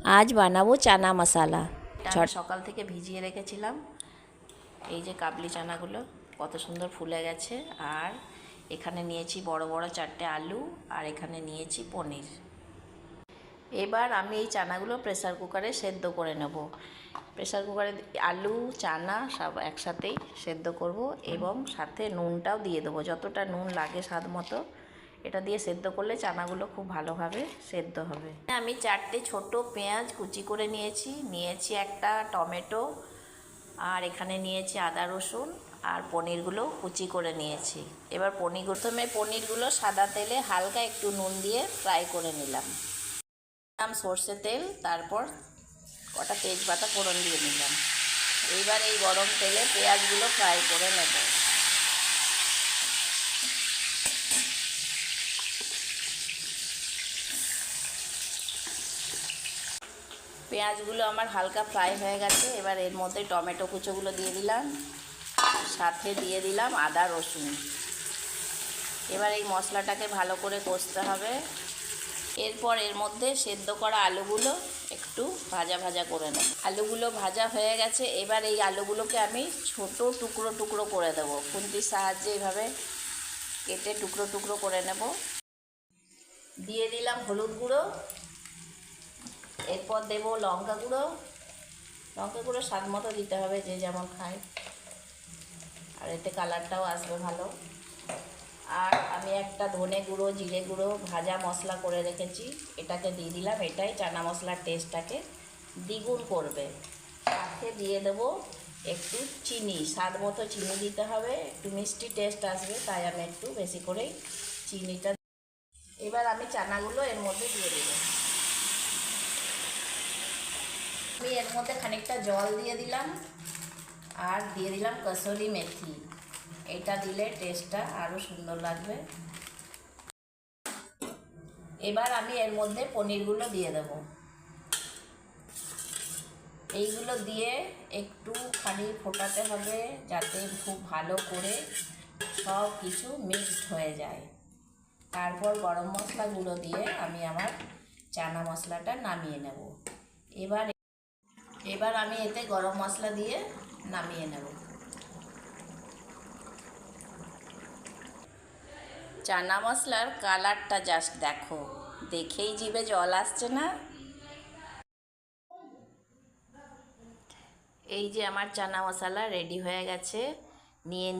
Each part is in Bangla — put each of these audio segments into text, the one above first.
আজ বানাবো চানা মশালা। সকাল থেকে ভিজিয়ে রেখেছিলাম। এই যে কাবলি চানাগুলো কত সুন্দর ফুলে গেছে। আর এখানে নিয়েছি বড় বড় 4টে আলু, আর এখানে নিয়েছি পনির। এবার আমি এই চানাগুলো প্রেসার কুকারে সেদ্ধ করে নেব। প্রেসার কুকারে আলু চানা সব একসাথেই সেদ্ধ করব, এবং সাথে নুনটাও দিয়ে দেবো, যতটা নুন লাগে স্বাদ মতো। এটা দিয়ে সেদ্ধ করলে চানাগুলো খুব ভালোভাবে সেদ্ধ হবে। আমি 4টে ছোট পেঁয়াজ কুচি করে নিয়েছি একটা টমেটো, আর এখানে নিয়েছি আদা রসুন, আর পনিরগুলো কুচি করে নিয়েছি। এবার প্রথমে পনিরগুলো সাদা তেলে হালকা একটু নুন দিয়ে ফ্রাই করে নিলাম। সর্ষে তেল, তারপর কটা তেজপাতা ফোড়ন দিয়ে নিলাম। এইবার এই গরম তেলে পেঁয়াজগুলো ফ্রাই করে নেব। পেঁয়াজগুলো আমার হালকা ফ্রাই হয়ে গেছে। এবার এর মধ্যে টমেটো কুচোগুলো দিয়ে দিলাম, সাথে দিয়ে দিলাম আদা রসুন। এবার এই মশলাটাকে ভালো করে কষতে হবে। এরপর এর মধ্যে সেদ্ধ করা আলুগুলো একটু ভাজা ভাজা করে নেব। আলুগুলো ভাজা হয়ে গেছে। এবার এই আলুগুলোকে আমি ছোট টুকরো টুকরো করে দেব। খুন্তির সাহায্যে এইভাবে কেটে টুকরো টুকরো করে নেব। দিয়ে দিলাম হলুদ গুঁড়ো, এরপর দেব লঙ্কা গুঁড়ো। লঙ্কা গুঁড়ো স্বাদ মতো দিতে হবে, যে যেমন খায়, আর এতে কালারটাও আসবে ভালো। আর আমি একটা ধনে গুঁড়ো জিরে গুঁড়ো ভাজা মশলা করে রেখেছি, এটাকে দিয়ে দিলাম। এটাই চানা মশলার টেস্টটাকে দ্বিগুণ করবে। সাথে দিয়ে দেবো একটু চিনি, স্বাদ মতো চিনি দিতে হবে, একটু মিষ্টি টেস্ট আসবে, তাই আমি একটু বেশি করেই চিনিটা। এবার আমি চানাগুলো এর মধ্যে দিয়ে দেব। আমি এর মধ্যে খানিকটা জল দিয়ে দিলাম, আর দিয়ে দিলাম কসুরি মেথি। এটা দিলে টেস্টটা আরও সুন্দর লাগবে। এবার আমি এর মধ্যে পনিরগুলো দিয়ে দেব। এইগুলো দিয়ে একটুখানি ফোটাতে হবে, যাতে খুব ভালো করে সব কিছু মিক্সড হয়ে যায়। তারপর গরম মশলা গুঁড়ো দিয়ে আমি আমার চানা মশলাটা নামিয়ে নেব। এবার আমি এতে গরম মশলা দিয়ে নামিয়ে নেব। চানা মশলার কালারটা জাস্ট দেখো, দেখেই জিভে জল আসছে না? এই যে আমার চানা মশলা রেডি হয়ে গেছে।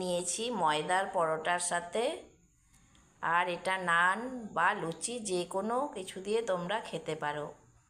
নিয়েছি ময়দার পরোটার সাথে, আর এটা নান বা লুচি যে কোনো কিছু দিয়ে তোমরা খেতে পারো।